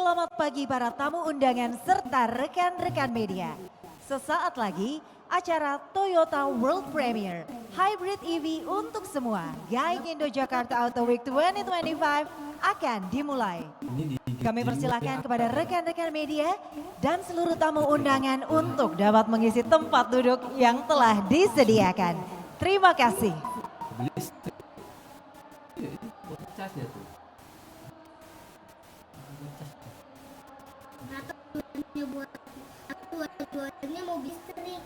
Selamat pagi para tamu undangan serta rekan-rekan media. Sesaat lagi acara Toyota World Premiere Hybrid EV untuk semua Gaikindo Jakarta Auto Week 2025 akan dimulai. Kami persilahkan kepada rekan-rekan media dan seluruh tamu undangan untuk dapat mengisi tempat duduk yang telah disediakan. Terima kasih. Buat aku tujuannya mau listrik.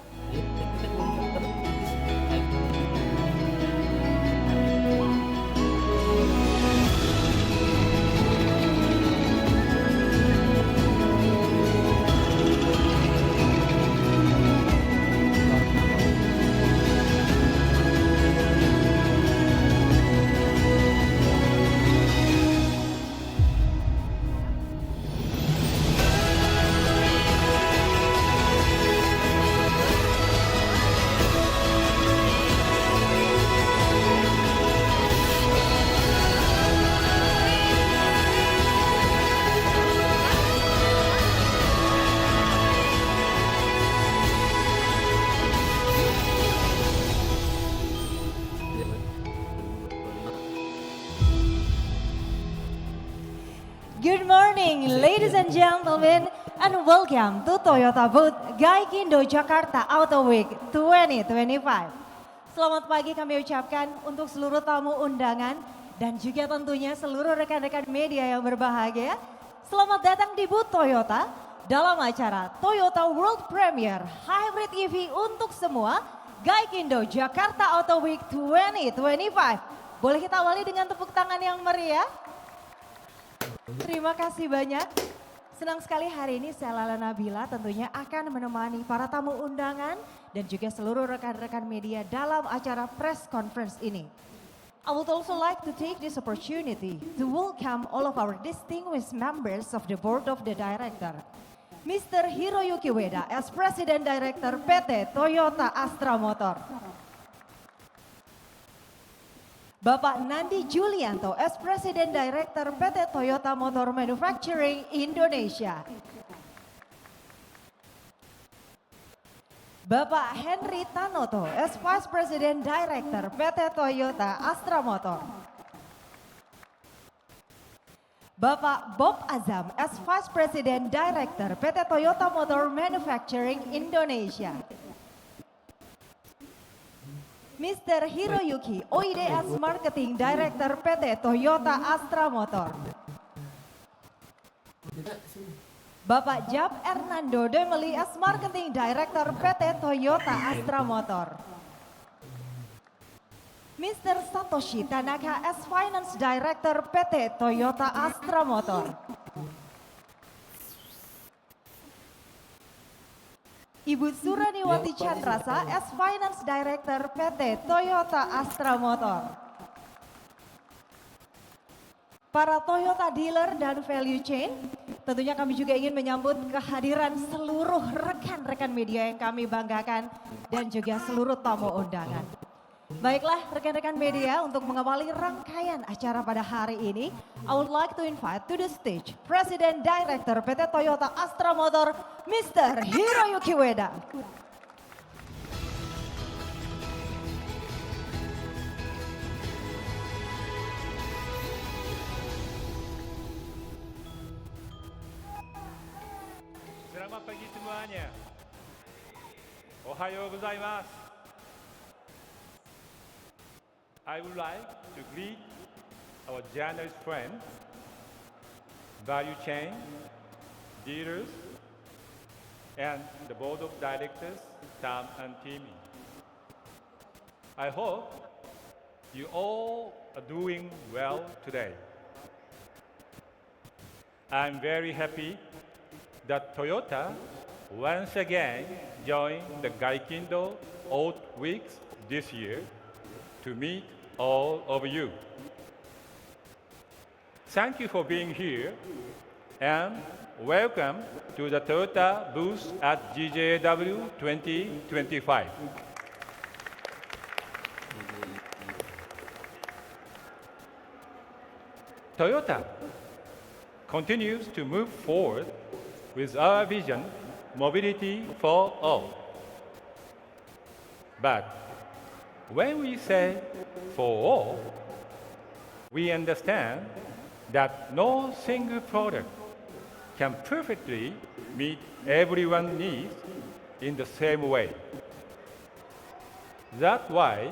Good morning, ladies and gentlemen, and welcome to Toyota booth Gaikindo Jakarta Auto Week 2025. Selamat pagi kami ucapkan untuk seluruh tamu undangan dan juga tentunya seluruh rekan-rekan media yang berbahagia. Selamat datang di booth Toyota dalam acara Toyota World Premiere Hybrid EV untuk semua Gaikindo Jakarta Auto Week 2025. Boleh kita awali dengan tepuk tangan yang meriah? Terima kasih banyak. Senang sekali hari ini saya Lala Nabila tentunya akan menemani para tamu undangan dan juga seluruh rekan-rekan media dalam acara press conference ini. I would also like to take this opportunity to welcome all of our distinguished members of the Board of the Director. Mr. Hiroyuki Ueda as President Director PT Toyota Astra Motor. Bapak Nandi Julianto as President Director PT Toyota Motor Manufacturing Indonesia. Bapak Henry Tanoto as Vice President Director PT Toyota Astra Motor. Bapak Bob Azam as Vice President Director PT Toyota Motor Manufacturing Indonesia. Mr. Hiroyuki Oide as Marketing Director PT Toyota Astra Motor. Bapak Jab Hernando Demeli as Marketing Director PT Toyota Astra Motor. Mr. Satoshi Tanaka as Finance Director PT Toyota Astra Motor. Ibu Suraniwati Chandrasa as Finance Director PT Toyota Astra Motor. Para Toyota dealer dan value chain, tentunya kami juga ingin menyambut kehadiran seluruh rekan-rekan media yang kami banggakan dan juga seluruh tamu undangan. Baiklah rekan-rekan media, untuk mengawali rangkaian acara pada hari ini, I would like to invite to the stage President Director PT Toyota Astra Motor, Mr. Hiroyuki Ueda. Selamat pagi semuanya. Ohayo gozaimasu. I would like to greet our journalist friends, value chain, dealers, and the board of directors, Tam and Timmy. I hope you all are doing well today. I'm very happy that Toyota once again joined the Gaikindo Auto Weeks this year to meet all of you. Thank you for being here and welcome to the Toyota booth at GJW 2025. Toyota continues to move forward with our vision, mobility for all. But when we say for all, we understand that no single product can perfectly meet everyone's needs in the same way. That's why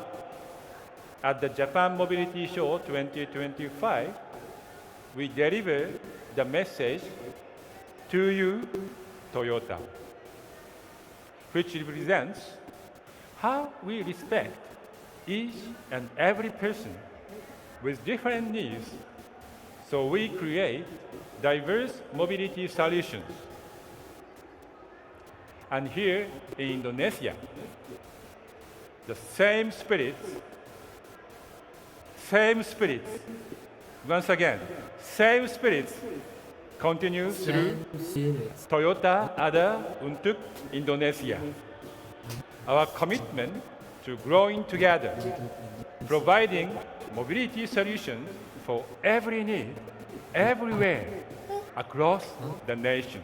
at the Japan Mobility Show 2025, we deliver the message to you, Toyota, which represents how we respect each and every person with different needs, so we create diverse mobility solutions. And here in Indonesia, the same spirit, once again, same spirit continues through Toyota Ada untuk Indonesia. Our commitment to growing together, providing mobility solutions for every need, everywhere, across the nation.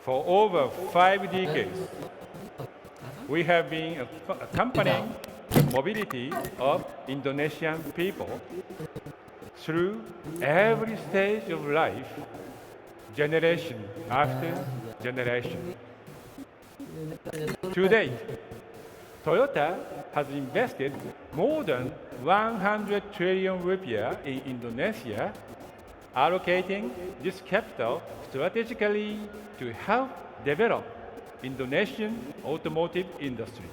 For over 5 decades, we have been accompanying the mobility of Indonesian people through every stage of life, generation after generation. To date, Toyota has invested more than 100 trillion rupiah in Indonesia, allocating this capital strategically to help develop Indonesian automotive industry.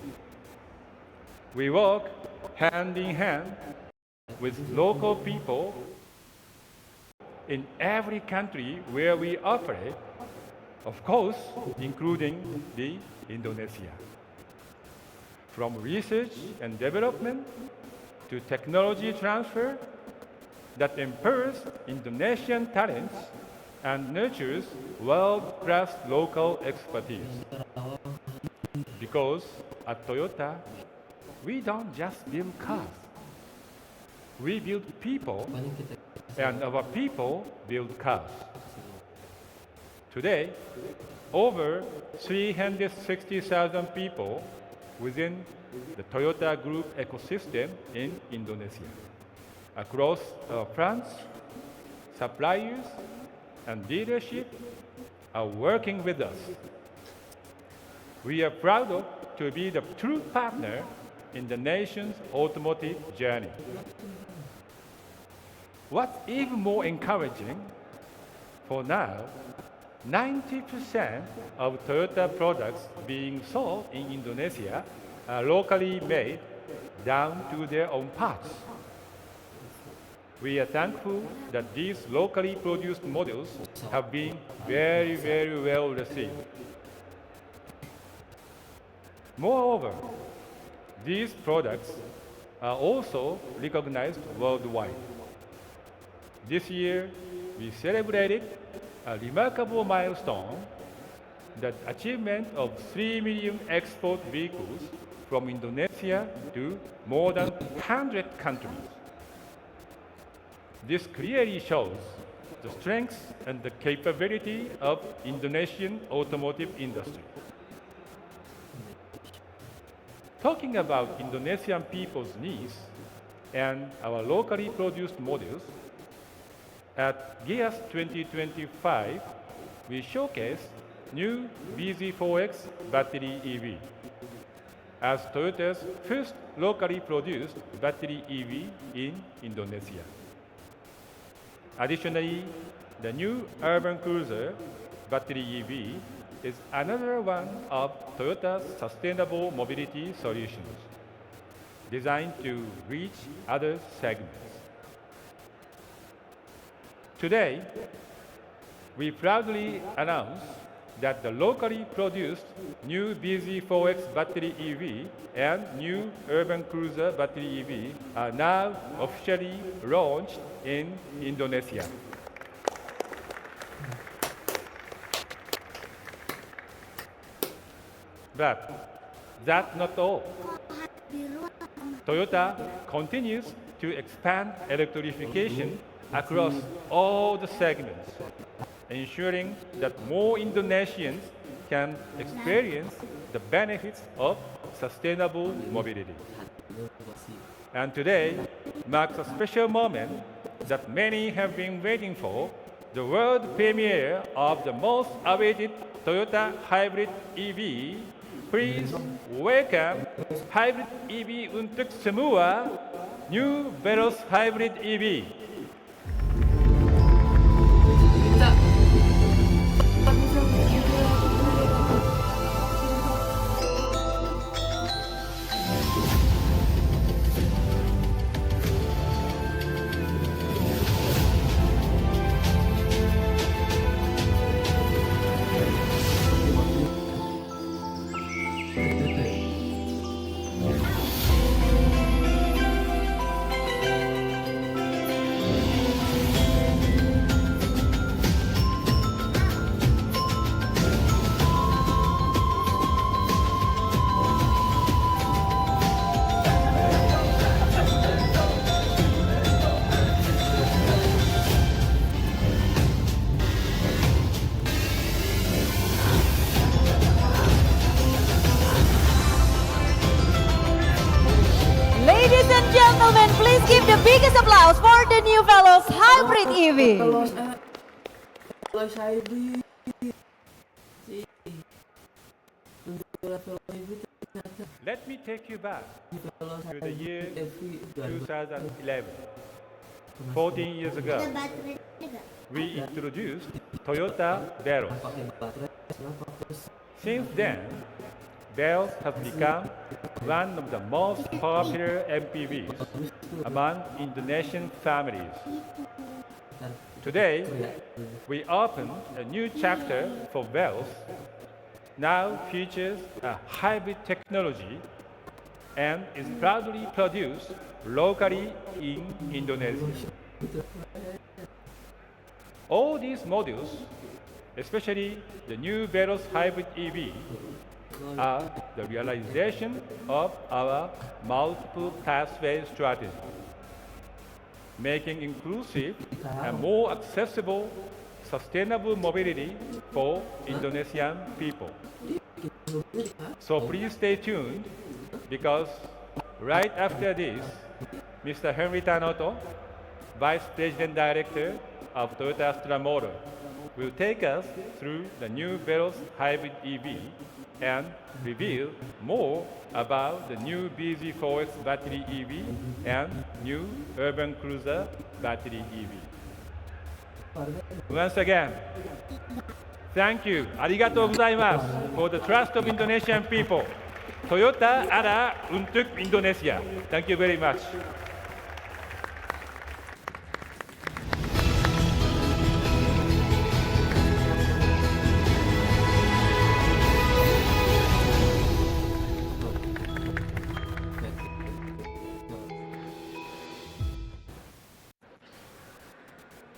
We work hand in hand with local people in every country where we operate, of course, including the Indonesia. From research and development to technology transfer that empowers Indonesian talents and nurtures world-class local expertise. Because at Toyota, we don't just build cars. We build people, and our people build cars. Today, over 360,000 people within the Toyota Group ecosystem in Indonesia, across our plants, suppliers, and leadership are working with us. We are proud to be the true partner in the nation's automotive journey. What's even more encouraging, for now, 90% of Toyota products being sold in Indonesia are locally made down to their own parts. We are thankful that these locally produced models have been very, very well received. Moreover, these products are also recognized worldwide. This year, we celebrated a remarkable milestone, the achievement of 3 million export vehicles from Indonesia to more than 100 countries. This clearly shows the strength and the capability of Indonesian automotive industry. Talking about Indonesian people's needs and our locally produced models, at GIAS 2025, we showcase new BZ4X battery EV as Toyota's first locally produced battery EV in Indonesia. Additionally, the new urban cruiser battery EV is another one of Toyota's sustainable mobility solutions, designed to reach other segments. Today, we proudly announce that the locally produced new BZ4X battery EV and new urban cruiser battery EV are now officially launched in Indonesia. But that's not all. Toyota continues to expand electrification across all the segments, ensuring that more Indonesians can experience the benefits of sustainable mobility. And today marks a special moment that many have been waiting for, the world premiere of the most awaited Toyota Hybrid EV. Please welcome Hybrid EV untuk semua, New Veloz Hybrid EV. Ladies and gentlemen, please give the biggest applause for the New Veloz Hybrid EV. Veloz Hybrid. Let me take you back to the year 2011. 14 years ago, Ada baterainya nggak? we introduced Toyota Veloz. Since then, Veloz has become one of the most popular MPVs among Indonesian families. Today, we open a new chapter for Veloz, now features a hybrid technology and is proudly produced locally in Indonesia. All these models, especially the new Veloz Hybrid EV, are the realization of our multiple pathway strategy, making inclusive and more accessible, sustainable mobility for Indonesian people. So please stay tuned, because right after this, Mr. Henry Tanoto, Vice President Director of Toyota Astra Motor, will take us through the new Veloz Hybrid EV and reveal more about the new BZ4X battery EV and new Urban Cruiser battery EV. Once again, thank you, arigatou gozaimasu, for the trust of Indonesian people. Toyota ada untuk Indonesia. Thank you very much.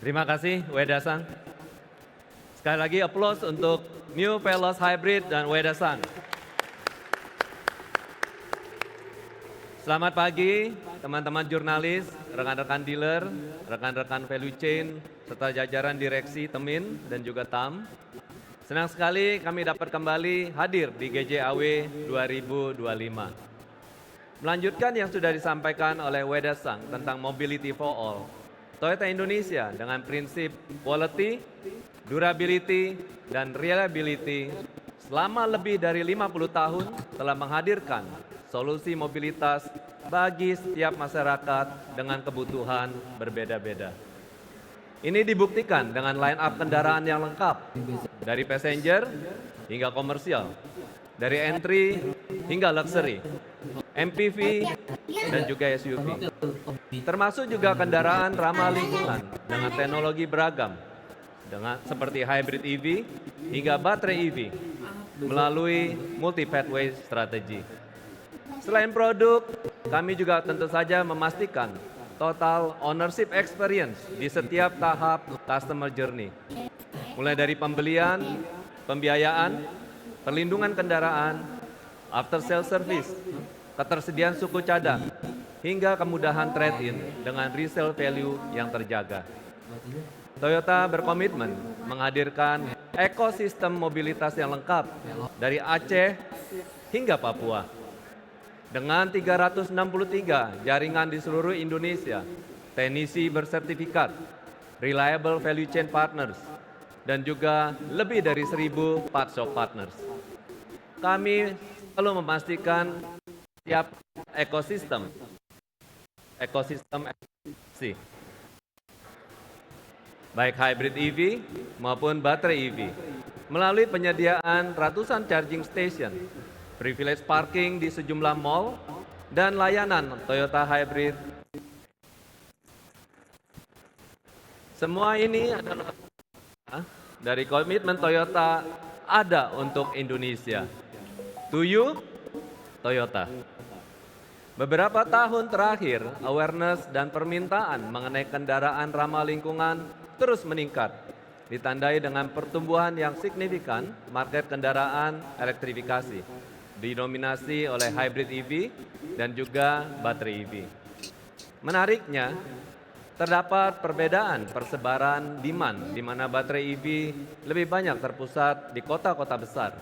Terima kasih Ueda-san. Sekali lagi aplaus untuk New Veloz Hybrid dan Ueda-san. Selamat pagi teman-teman jurnalis, rekan-rekan dealer, rekan-rekan value chain, serta jajaran direksi Temin dan juga TAM. Senang sekali kami dapat kembali hadir di GJAW 2025. Melanjutkan yang sudah disampaikan oleh Ueda-san tentang Mobility for All, Toyota Indonesia dengan prinsip quality, durability, dan reliability selama lebih dari 50 tahun telah menghadirkan solusi mobilitas bagi setiap masyarakat dengan kebutuhan berbeda-beda. Ini dibuktikan dengan line up kendaraan yang lengkap, dari passenger hingga komersial, dari entry hingga luxury, MPV, dan juga SUV. Termasuk juga kendaraan ramah lingkungan dengan teknologi beragam, seperti hybrid EV hingga baterai EV melalui multi-pathway strategi. Selain produk, kami juga tentu saja memastikan total ownership experience di setiap tahap customer journey. Mulai dari pembelian, pembiayaan, perlindungan kendaraan, after sales service, ketersediaan suku cadang, hingga kemudahan trade-in dengan resale value yang terjaga. Toyota berkomitmen menghadirkan ekosistem mobilitas yang lengkap dari Aceh hingga Papua. Dengan 363 jaringan di seluruh Indonesia, teknisi bersertifikat, reliable value chain partners, dan juga lebih dari 1.000 part shop partners. Kami selalu memastikan setiap ekosistem efisiensi, baik hybrid EV maupun baterai EV, melalui penyediaan ratusan charging station, privilege parking di sejumlah mall, dan layanan Toyota Hybrid. Semua ini adalah dari komitmen Toyota ada untuk Indonesia. To you, Toyota. Beberapa tahun terakhir, awareness dan permintaan mengenai kendaraan ramah lingkungan terus meningkat, ditandai dengan pertumbuhan yang signifikan market kendaraan elektrifikasi, didominasi oleh hybrid EV dan juga baterai EV. Menariknya, terdapat perbedaan persebaran demand di mana baterai EV lebih banyak terpusat di kota-kota besar,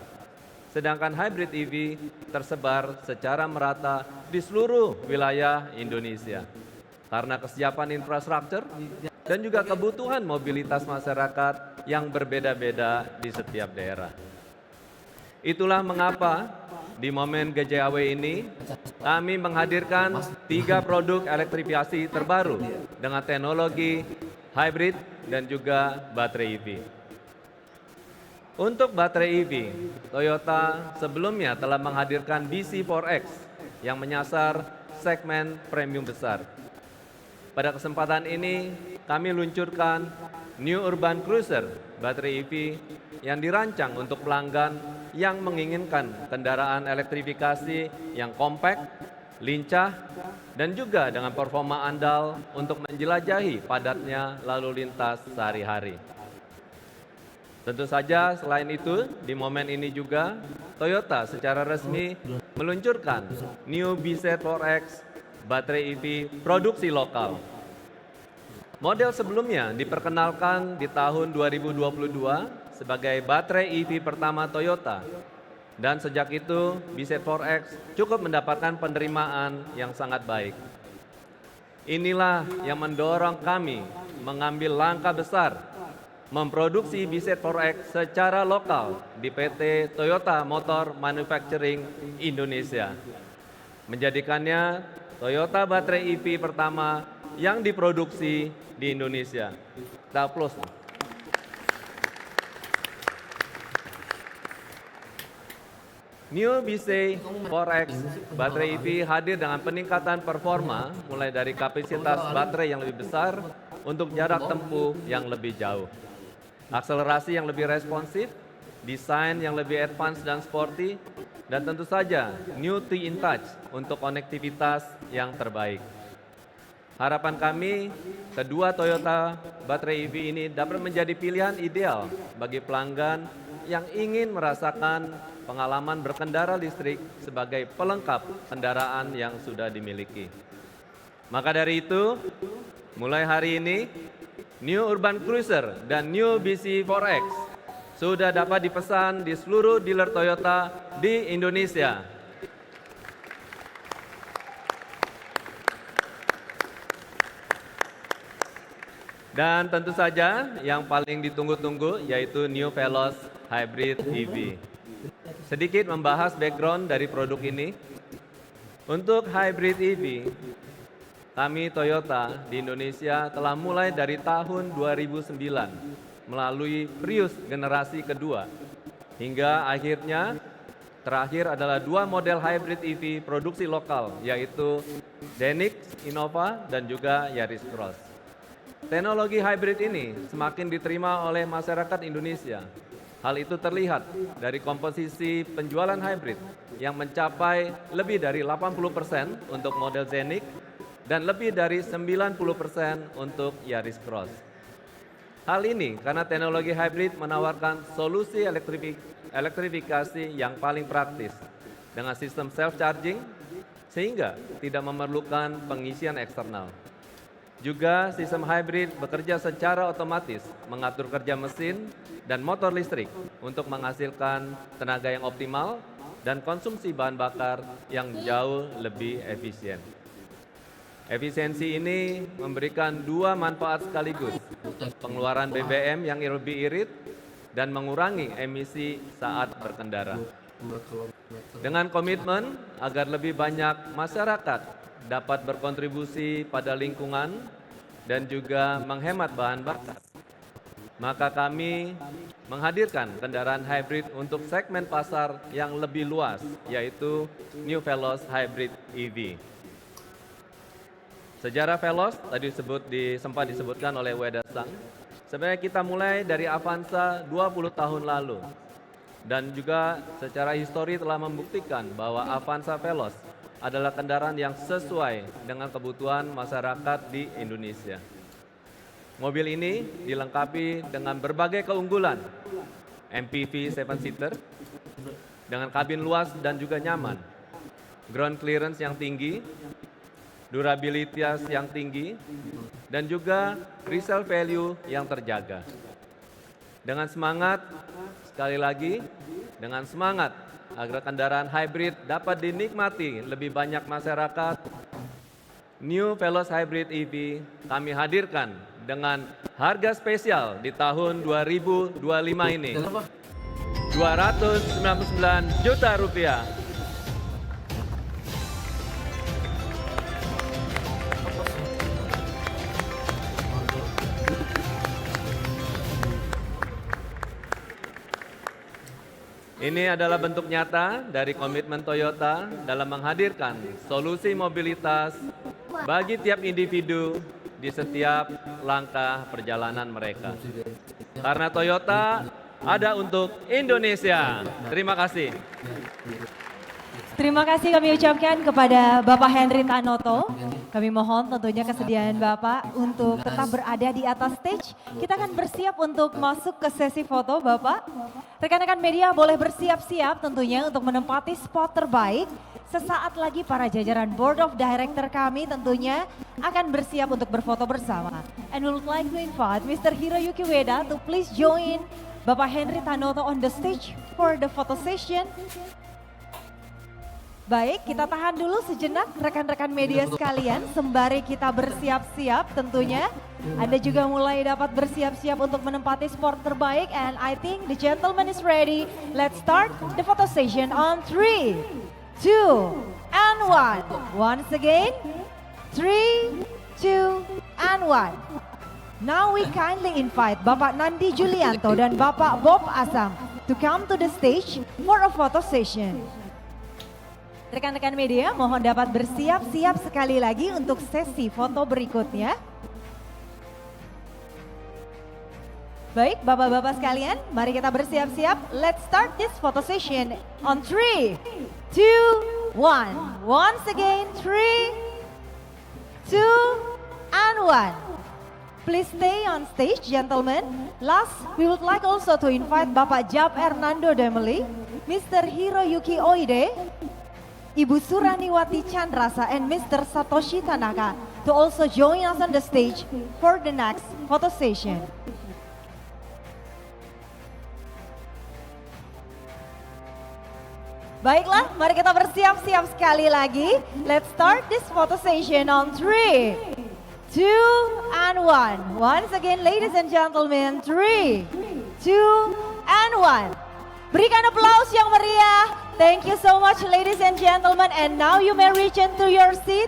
sedangkan hybrid EV tersebar secara merata di seluruh wilayah Indonesia. Karena kesiapan infrastruktur dan juga kebutuhan mobilitas masyarakat yang berbeda-beda di setiap daerah. Itulah mengapa di momen GJAW ini kami menghadirkan 3 produk elektrifikasi terbaru dengan teknologi hybrid dan juga baterai EV. Untuk baterai EV, Toyota sebelumnya telah menghadirkan BC4X yang menyasar segmen premium besar. Pada kesempatan ini, kami luncurkan New Urban Cruiser baterai EV yang dirancang untuk pelanggan yang menginginkan kendaraan elektrifikasi yang kompak, lincah, dan juga dengan performa andal untuk menjelajahi padatnya lalu lintas sehari-hari. Tentu saja selain itu, di momen ini juga Toyota secara resmi meluncurkan New BZ4X baterai EV produksi lokal. Model sebelumnya diperkenalkan di tahun 2022 sebagai baterai EV pertama Toyota, dan sejak itu BZ4X cukup mendapatkan penerimaan yang sangat baik. Inilah yang mendorong kami mengambil langkah besar memproduksi BZ4X secara lokal di PT Toyota Motor Manufacturing Indonesia, menjadikannya Toyota baterai EV pertama yang diproduksi di Indonesia. Kita applause. New BZ4X baterai EV hadir dengan peningkatan performa mulai dari kapasitas baterai yang lebih besar untuk jarak tempuh yang lebih jauh, akselerasi yang lebih responsif, desain yang lebih advance dan sporty, dan tentu saja New T-InTouch untuk konektivitas yang terbaik. Harapan kami, kedua Toyota baterai EV ini dapat menjadi pilihan ideal bagi pelanggan yang ingin merasakan pengalaman berkendara listrik sebagai pelengkap kendaraan yang sudah dimiliki. Maka dari itu, mulai hari ini, New Urban Cruiser dan New BZ4X sudah dapat dipesan di seluruh dealer Toyota di Indonesia. Dan tentu saja yang paling ditunggu-tunggu yaitu New Veloz Hybrid EV. Sedikit membahas background dari produk ini. Untuk Hybrid EV, kami Toyota di Indonesia telah mulai dari tahun 2009 melalui Prius generasi kedua. Hingga akhirnya terakhir adalah 2 model Hybrid EV produksi lokal, yaitu Denix Innova dan juga Yaris Cross. Teknologi hybrid ini semakin diterima oleh masyarakat Indonesia. Hal itu terlihat dari komposisi penjualan hybrid yang mencapai lebih dari 80% untuk model Zenix dan lebih dari 90% untuk Yaris Cross. Hal ini karena teknologi hybrid menawarkan solusi elektrifikasi yang paling praktis dengan sistem self-charging sehingga tidak memerlukan pengisian eksternal. Juga sistem hybrid bekerja secara otomatis, mengatur kerja mesin dan motor listrik untuk menghasilkan tenaga yang optimal dan konsumsi bahan bakar yang jauh lebih efisien. Efisiensi ini memberikan dua manfaat sekaligus, pengeluaran BBM yang lebih irit dan mengurangi emisi saat berkendara. Dengan komitmen agar lebih banyak masyarakat dapat berkontribusi pada lingkungan dan juga menghemat bahan bakar, maka kami menghadirkan kendaraan hybrid untuk segmen pasar yang lebih luas, yaitu New Veloz Hybrid EV. Sejarah Veloz tadi sempat disebutkan oleh Wedasang. Sebenarnya kita mulai dari Avanza 20 tahun lalu. Dan juga secara histori telah membuktikan bahwa Avanza Veloz adalah kendaraan yang sesuai dengan kebutuhan masyarakat di Indonesia. Mobil ini dilengkapi dengan berbagai keunggulan, MPV 7-seater, dengan kabin luas dan juga nyaman, ground clearance yang tinggi, durabilitas yang tinggi, dan juga resale value yang terjaga. Dengan semangat, sekali lagi, dengan semangat agar kendaraan hybrid dapat dinikmati lebih banyak masyarakat, New Veloz Hybrid EV kami hadirkan dengan harga spesial di tahun 2025 ini, Rp299 juta. Ini adalah bentuk nyata dari komitmen Toyota dalam menghadirkan solusi mobilitas bagi tiap individu di setiap langkah perjalanan mereka. Karena Toyota ada untuk Indonesia. Terima kasih. Terima kasih kami ucapkan kepada Bapak Henry Tanoto. Kami mohon tentunya kesediaan Bapak untuk tetap berada di atas stage. Kita akan bersiap untuk masuk ke sesi foto Bapak. Rekan-rekan media boleh bersiap-siap tentunya untuk menempati spot terbaik. Sesaat lagi para jajaran Board of Director kami tentunya akan bersiap untuk berfoto bersama. And we would like to invite Mr. Hiroyuki Ueda to please join Bapak Henry Tanoto on the stage for the photo session. Baik, kita tahan dulu sejenak rekan-rekan media sekalian sembari kita bersiap-siap tentunya. Anda juga mulai dapat bersiap-siap untuk menempati spot terbaik and I think the gentleman is ready. Let's start the photo session on 3, 2, and 1. Once again, 3, 2, and 1. Now we kindly invite Bapak Nandi Julianto dan Bapak Bob Asam to come to the stage for a photo session. Rekan-rekan media mohon dapat bersiap-siap sekali lagi untuk sesi foto berikutnya. Baik, bapak-bapak sekalian, mari kita bersiap-siap. Let's start this photo session on 3, 2, 1. Once again, 3, 2, and 1. Please stay on stage, gentlemen. Last, we would like also to invite Bapak Jab Hernando Demeli, Mr. Hiroyuki Oide, Ibu Suraniwati Chandrasa, and Mr. Satoshi Tanaka to also join us on the stage for the next photo session. Baiklah, mari kita bersiap-siap sekali lagi. Let's start this photo session on 3, 2, and 1. Once again, ladies and gentlemen, 3, 2, and 1. Berikan aplaus yang meriah. Thank you so much ladies and gentlemen, and now you may reach into your seat.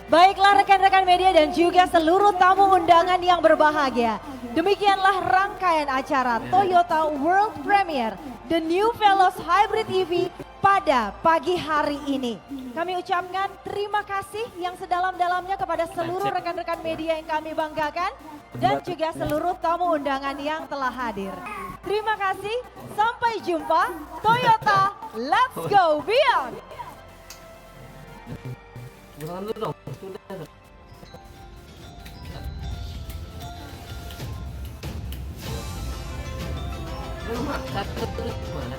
Baiklah rekan-rekan media dan juga seluruh tamu undangan yang berbahagia. Demikianlah rangkaian acara Toyota World Premiere The New Veloz Hybrid EV pada pagi hari ini. Kami ucapkan terima kasih yang sedalam-dalamnya kepada seluruh rekan-rekan media yang kami banggakan dan juga seluruh tamu undangan yang telah hadir. Terima kasih, sampai jumpa. Toyota, let's go beyond. Jangan dulu dong. Lu makan terus gimana?